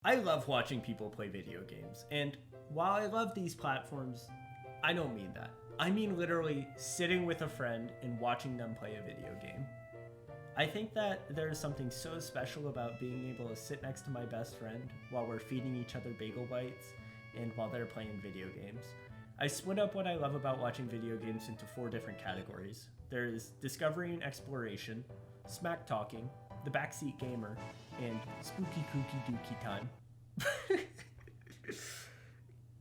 I love watching people play video games, and while I love these platforms, I don't mean that. I mean literally sitting with a friend and watching them play a video game. I think that there is something so special about being able to sit next to my best friend while we're feeding each other bagel bites and while they're playing video games. I split up what I love about watching video games into 4 different categories. There is discovery and exploration, smack talking, the backseat gamer, and spooky kooky dookie time.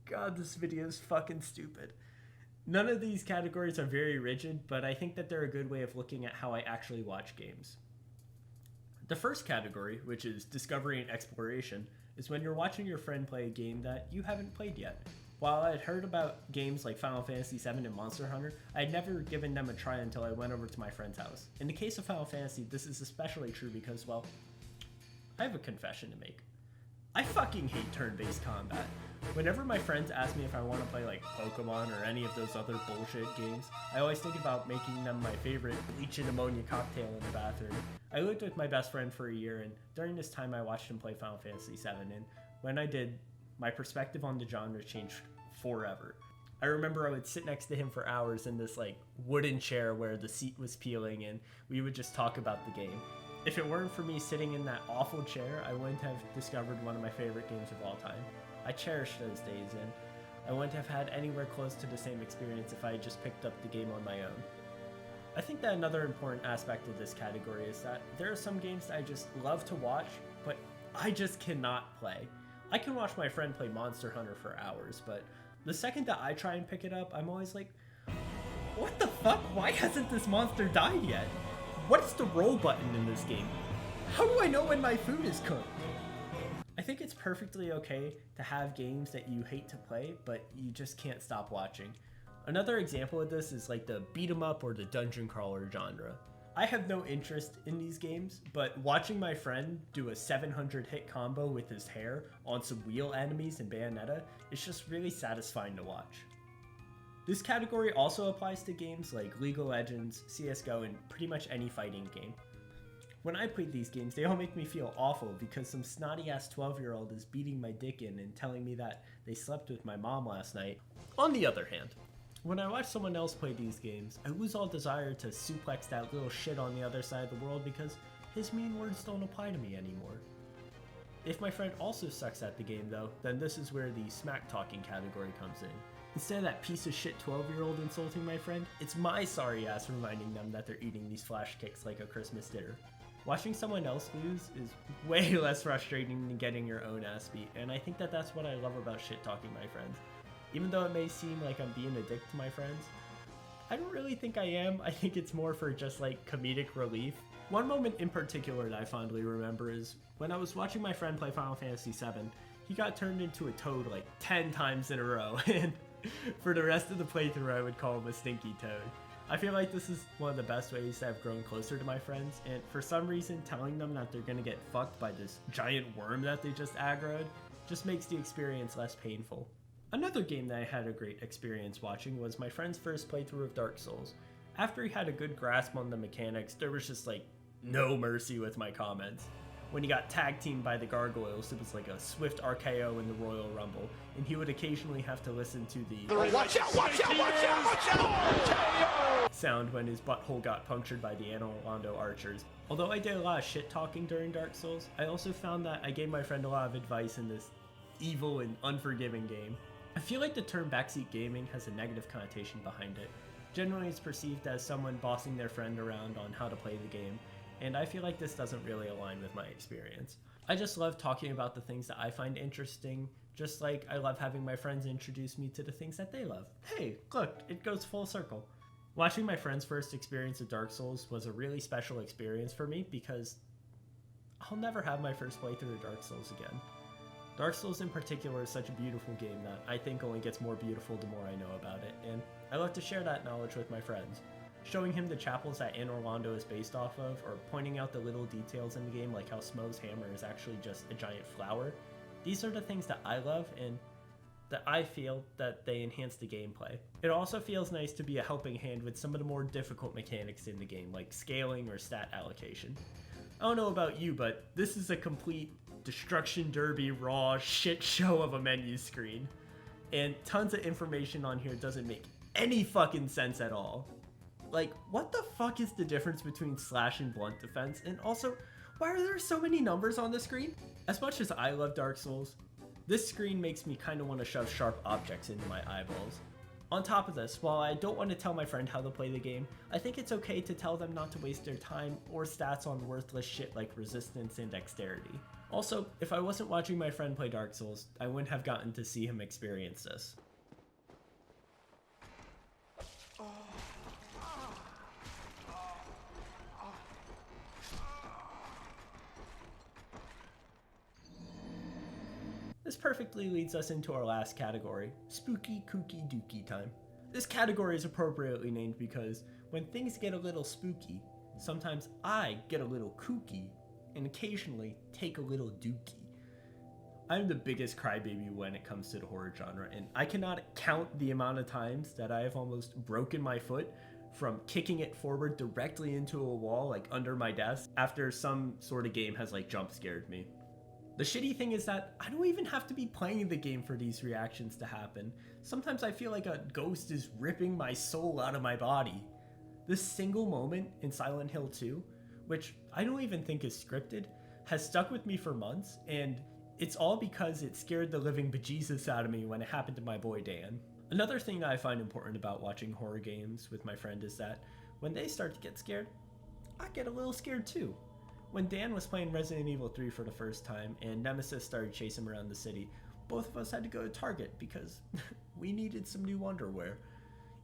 God, this video is fucking stupid. None of these categories are very rigid, but I think that they're a good way of looking at how I actually watch games. The first category, which is discovery and exploration, is when you're watching your friend play a game that you haven't played yet. While I had heard about games like Final Fantasy VII and Monster Hunter, I had never given them a try until I went over to my friend's house. In the case of Final Fantasy, this is especially true because, well, I have a confession to make. I fucking hate turn-based combat. Whenever my friends ask me if I want to play like Pokemon or any of those other bullshit games, I always think about making them my favorite bleach and ammonia cocktail in the bathroom. I lived with my best friend for a year, and during this time I watched him play Final Fantasy VII, and when I did, my perspective on the genre changed forever. I remember I would sit next to him for hours in this like wooden chair where the seat was peeling, and we would just talk about the game. If it weren't for me sitting in that awful chair, I wouldn't have discovered one of my favorite games of all time. I cherish those days, and I wouldn't have had anywhere close to the same experience if I had just picked up the game on my own. I think that another important aspect of this category is that there are some games that I just love to watch, but I just cannot play. I can watch my friend play Monster Hunter for hours, but the second that I try and pick it up, I'm always like, what the fuck? Why hasn't this monster died yet? What's the roll button in this game? How do I know when my food is cooked? I think it's perfectly okay to have games that you hate to play, but you just can't stop watching. Another example of this is like the beat 'em up or the dungeon crawler genre. I have no interest in these games, but watching my friend do a 700 hit combo with his hair on some wheel enemies in Bayonetta is just really satisfying to watch. This category also applies to games like League of Legends, CSGO, and pretty much any fighting game. When I play these games, they all make me feel awful because some snotty ass 12-year-old is beating my dick in and telling me that they slept with my mom last night. On the other hand, when I watch someone else play these games, I lose all desire to suplex that little shit on the other side of the world because his mean words don't apply to me anymore. If my friend also sucks at the game though, then this is where the smack talking category comes in. Instead of that piece of shit 12-year-old insulting my friend, it's my sorry ass reminding them that they're eating these flash kicks like a Christmas dinner. Watching someone else lose is way less frustrating than getting your own ass beat, and I think that that's what I love about shit talking my friends. Even though it may seem like I'm being a dick to my friends, I don't really think I am. I think it's more for just like comedic relief. One moment in particular that I fondly remember is when I was watching my friend play Final Fantasy VII, he got turned into a toad like 10 times in a row, and for the rest of the playthrough I would call him a stinky toad. I feel like this is one of the best ways that I've grown closer to my friends, and for some reason telling them that they're gonna get fucked by this giant worm that they just aggroed just makes the experience less painful. Another game that I had a great experience watching was my friend's first playthrough of Dark Souls. After he had a good grasp on the mechanics, there was just like no mercy with my comments. When he got tag teamed by the gargoyles, it was like a swift RKO in the Royal Rumble, and he would occasionally have to listen to the "Watch out, watch out, watch out, watch out!" sound when his butthole got punctured by the Anor Londo archers. Although I did a lot of shit talking during Dark Souls, I also found that I gave my friend a lot of advice in this evil and unforgiving game. I feel like the term backseat gaming has a negative connotation behind it. Generally, it's perceived as someone bossing their friend around on how to play the game, and I feel like this doesn't really align with my experience. I just love talking about the things that I find interesting, just like I love having my friends introduce me to the things that they love. Hey, look, it goes full circle. Watching my friend's first experience of Dark Souls was a really special experience for me because I'll never have my first playthrough of Dark Souls again. Dark Souls in particular is such a beautiful game that I think only gets more beautiful the more I know about it, and I love to share that knowledge with my friends. Showing him the chapels that Anor Londo is based off of, or pointing out the little details in the game like how Smo's hammer is actually just a giant flower. These are the things that I love and that I feel that they enhance the gameplay. It also feels nice to be a helping hand with some of the more difficult mechanics in the game, like scaling or stat allocation. I don't know about you, but this is a complete Destruction Derby raw shit show of a menu screen. And tons of information on here doesn't make any fucking sense at all. Like, what the fuck is the difference between slash and blunt defense? And also, why are there so many numbers on the screen? As much as I love Dark Souls, this screen makes me kind of want to shove sharp objects into my eyeballs. On top of this, while I don't want to tell my friend how to play the game, I think it's okay to tell them not to waste their time or stats on worthless shit like resistance and dexterity. Also, if I wasn't watching my friend play Dark Souls, I wouldn't have gotten to see him experience this. This perfectly leads us into our last category, spooky kooky dookie time. This category is appropriately named because when things get a little spooky, sometimes I get a little kooky and occasionally take a little dookie. I'm the biggest crybaby when it comes to the horror genre, and I cannot count the amount of times that I have almost broken my foot from kicking it forward directly into a wall, like under my desk, after some sort of game has like jump scared me. The shitty thing is that I don't even have to be playing the game for these reactions to happen. Sometimes I feel like a ghost is ripping my soul out of my body. This single moment in Silent Hill 2, which I don't even think is scripted, has stuck with me for months, and it's all because it scared the living bejesus out of me when it happened to my boy Dan. Another thing that I find important about watching horror games with my friend is that when they start to get scared, I get a little scared too. When Dan was playing Resident Evil 3 for the first time and Nemesis started chasing him around the city, both of us had to go to Target because we needed some new underwear.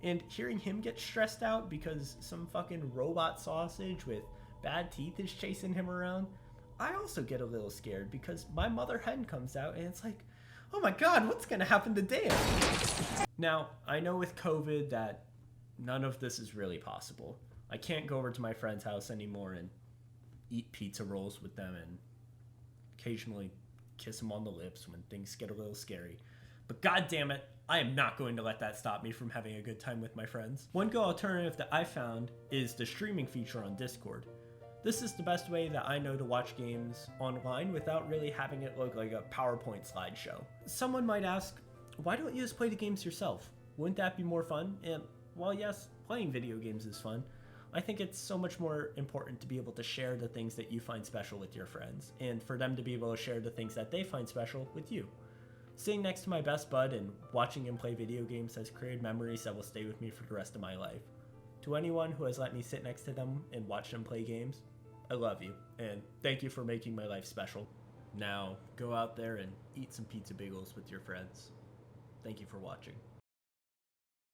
And hearing him get stressed out because some fucking robot sausage with bad teeth is chasing him around, I also get a little scared because my mother hen comes out and it's like, oh my god, what's gonna happen to Dan? Now, I know with COVID that none of this is really possible. I can't go over to my friend's house anymore and eat pizza rolls with them and occasionally kiss them on the lips when things get a little scary. But god damn it, I am not going to let that stop me from having a good time with my friends. One good alternative that I found is the streaming feature on Discord. This is the best way that I know to watch games online without really having it look like a PowerPoint slideshow. Someone might ask, why don't you just play the games yourself? Wouldn't that be more fun? And while yes, playing video games is fun, I think it's so much more important to be able to share the things that you find special with your friends, and for them to be able to share the things that they find special with you. Sitting next to my best bud and watching him play video games has created memories that will stay with me for the rest of my life. To anyone who has let me sit next to them and watch them play games, I love you, and thank you for making my life special. Now, go out there and eat some pizza bagels with your friends. Thank you for watching.